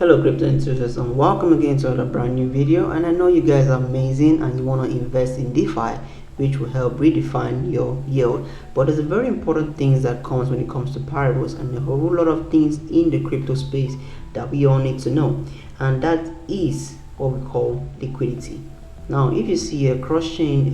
Hello crypto enthusiasts, and welcome again to another brand new video. And I know you guys are amazing and you want to invest in DeFi, which will help redefine your yield. But there's a very important things that comes when it comes to Paribus, and a whole lot of things in the crypto space that we all need to know, and that is what we call liquidity. Now if you see a cross-chain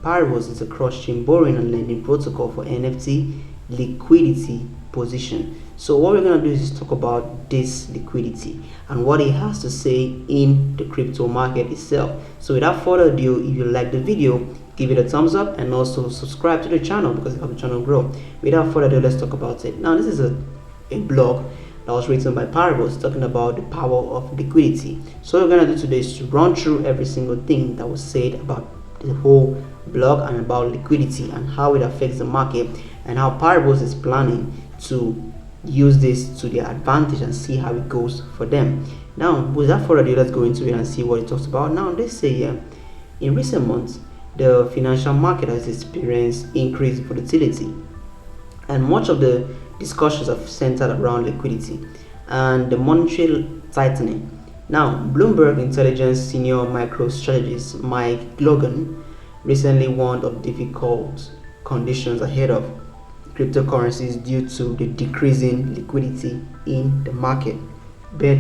Paribus is a cross-chain borrowing and lending protocol for NFT liquidity position. So what we're going to do is talk about this liquidity and what it has to say in the crypto market itself. So without further ado, if you like the video, give it a thumbs up and also subscribe to the channel because it helps the channel grow. Without further ado, let's talk about it. Now this is a blog that was written by Paribus talking about the power of liquidity. So what we're going to do today is to run through every single thing that was said about the whole blog and about liquidity and how it affects the market and how Paribus is planning to use this to their advantage and see how it goes for them. Now without further ado, let's go into it and see what it talks about. Now they say here, in recent months the financial market has experienced increased volatility, and much of the discussions have centered around liquidity and the monetary tightening. Now Bloomberg Intelligence senior micro strategist Mike Logan recently warned of difficult conditions ahead of cryptocurrencies due to the decreasing liquidity in the market. But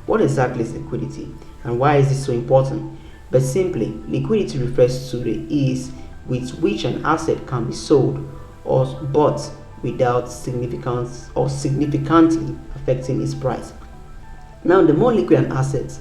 what exactly is liquidity and why is this so important? But simply, liquidity refers to the ease with which an asset can be sold or bought without significance or significantly affecting its price. Now, the more liquid an asset,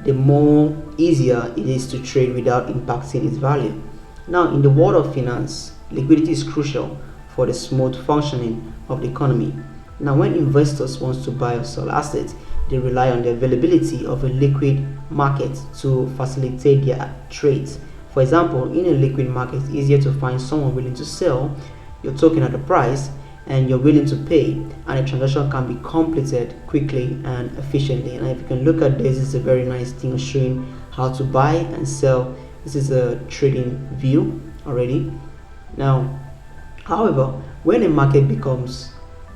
the more easier it is to trade without impacting its value. Now, in the world of finance, liquidity is crucial for the smooth functioning of the economy. Now when investors want to buy or sell assets, they rely on the availability of a liquid market to facilitate their trades. For example, in a liquid market, it's easier to find someone willing to sell your token at a price and you're willing to pay, and a transaction can be completed quickly and efficiently. And if you can look at this, it's a very nice thing of showing how to buy and sell. This is a trading view already. Now however, when a market becomes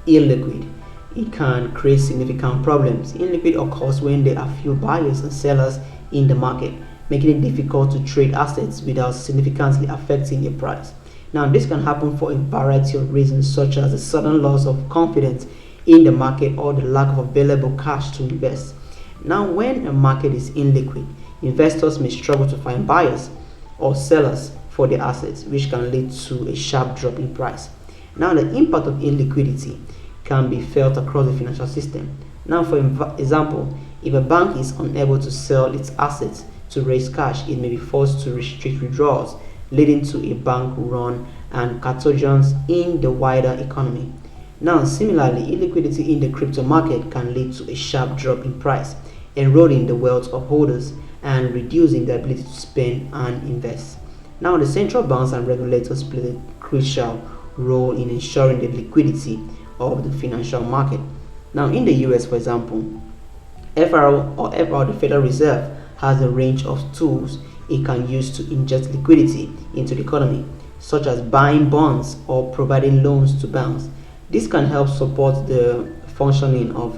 illiquid, it can create significant problems. Illiquid occurs when there are few buyers and sellers in the market, making it difficult to trade assets without significantly affecting the price. Now, this can happen for a variety of reasons, such as the sudden loss of confidence in the market or the lack of available cash to invest. Now, when a market is illiquid, investors may struggle to find buyers or sellers for the assets, which can lead to a sharp drop in price. Now the impact of illiquidity can be felt across the financial system. Now for example, if a bank is unable to sell its assets to raise cash, it may be forced to restrict withdrawals, leading to a bank run and contagions in the wider economy. Now similarly, illiquidity in the crypto market can lead to a sharp drop in price, eroding the wealth of holders and reducing the ability to spend and invest. Now, the central banks and regulators play a crucial role in ensuring the liquidity of the financial market. Now, in the US, for example, FR, the Federal Reserve, has a range of tools it can use to inject liquidity into the economy, such as buying bonds or providing loans to banks. This can help support the functioning of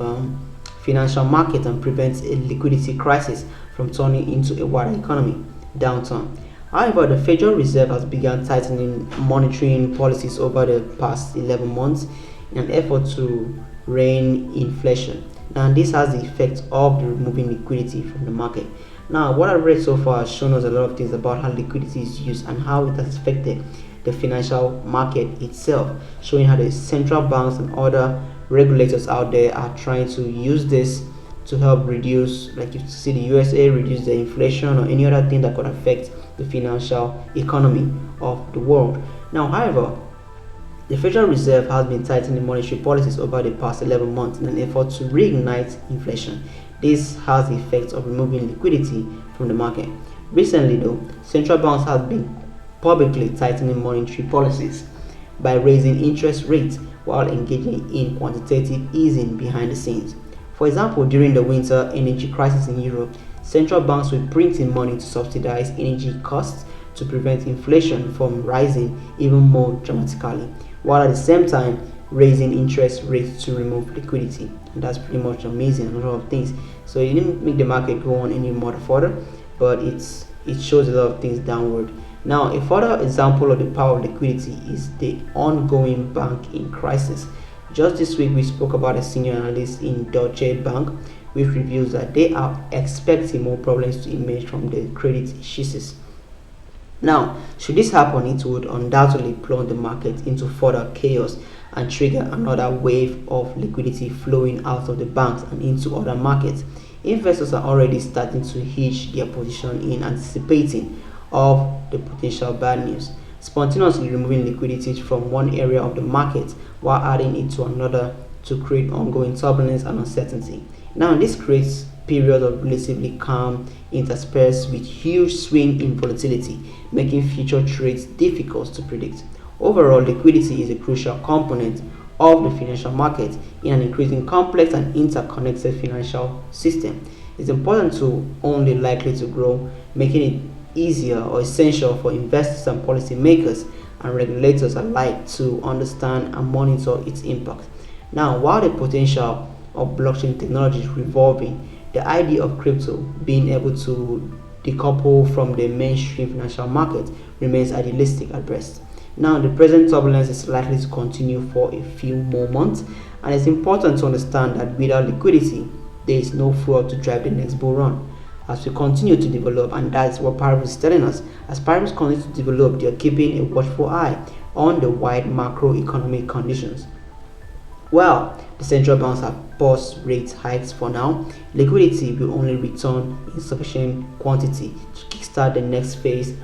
financial market and prevent a liquidity crisis from turning into a wider economy downturn. However, the Federal Reserve has begun tightening monetary policies over the past 11 months in an effort to rein inflation. Now, this has the effect of removing liquidity from the market. Now, what I've read so far has shown us a lot of things about how liquidity is used and how it has affected the financial market itself, showing how the central banks and other regulators out there are trying to use this to help reduce, like you see the USA, reduce the inflation or any other thing that could affect the financial economy of the world. Now, however, the Federal Reserve has been tightening monetary policies over the past 11 months in an effort to reignite inflation. This has the effect of removing liquidity from the market. Recently, though, central banks have been publicly tightening monetary policies by raising interest rates while engaging in quantitative easing behind the scenes. For example, during the winter energy crisis in Europe, central banks were printing money to subsidize energy costs to prevent inflation from rising even more dramatically, while at the same time raising interest rates to remove liquidity. And that's pretty much amazing and a lot of things. So it didn't make the market go on any more further, but it shows a lot of things downward. Now, a further example of the power of liquidity is the ongoing banking crisis. Just this week, we spoke about a senior analyst in Deutsche Bank, which reveals that they are expecting more problems to emerge from the credit issues. Now, should this happen, it would undoubtedly plunge the market into further chaos and trigger another wave of liquidity flowing out of the banks and into other markets. Investors are already starting to hedge their position in anticipating of the potential bad news, spontaneously removing liquidity from one area of the market while adding it to another to create ongoing turbulence and uncertainty. Now, this creates periods of relatively calm interspersed with huge swing in volatility, making future trades difficult to predict. Overall, liquidity is a crucial component of the financial market in an increasingly complex and interconnected financial system. It's important to only likely to grow, making it easier or essential for investors and policymakers and regulators alike to understand and monitor its impact. Now, while the potential of blockchain technology is revolving, the idea of crypto being able to decouple from the mainstream financial market remains idealistic at best. Now, the present turbulence is likely to continue for a few more months, and it's important to understand that without liquidity, there is no fuel to drive the next bull run. As we continue to develop, and that's what Paribus is telling us, as Paribus continues to develop, they are keeping a watchful eye on the wide macroeconomic conditions. Well, the central banks have paused rate hikes for now. Liquidity will only return in sufficient quantity to kickstart the next phase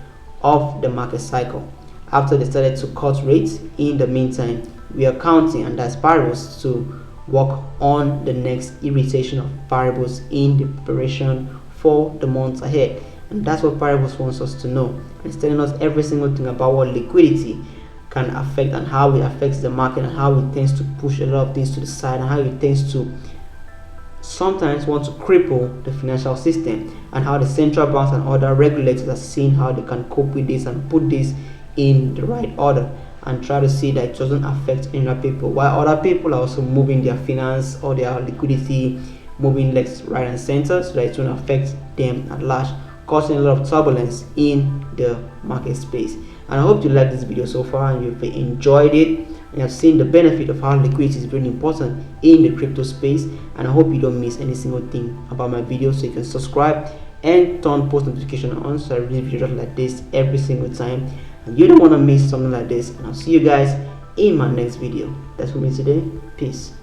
of the market cycle. After they started to cut rates, in the meantime, we are counting, and that's Paribus, to work on the next iteration of Paribus in the preparation for the months ahead. And that's what Paribus wants us to know. It's telling us every single thing about what liquidity can affect and how it affects the market and how it tends to push a lot of things to the side and how it tends to sometimes want to cripple the financial system, and how the central banks and other regulators are seeing how they can cope with this and put this in the right order and try to see that it doesn't affect any other people, while other people are also moving their finance or their liquidity, moving left, right and center, so that it won't affect them at large, causing a lot of turbulence in the market space. And I hope you like this video so far and you've enjoyed it and have seen the benefit of how liquidity is very important in the crypto space. And I hope you don't miss any single thing about my video, so you can subscribe and turn post notification on so I release videos like this every single time and you don't want to miss something like this. And I'll see you guys in my next video. That's for me today. Peace.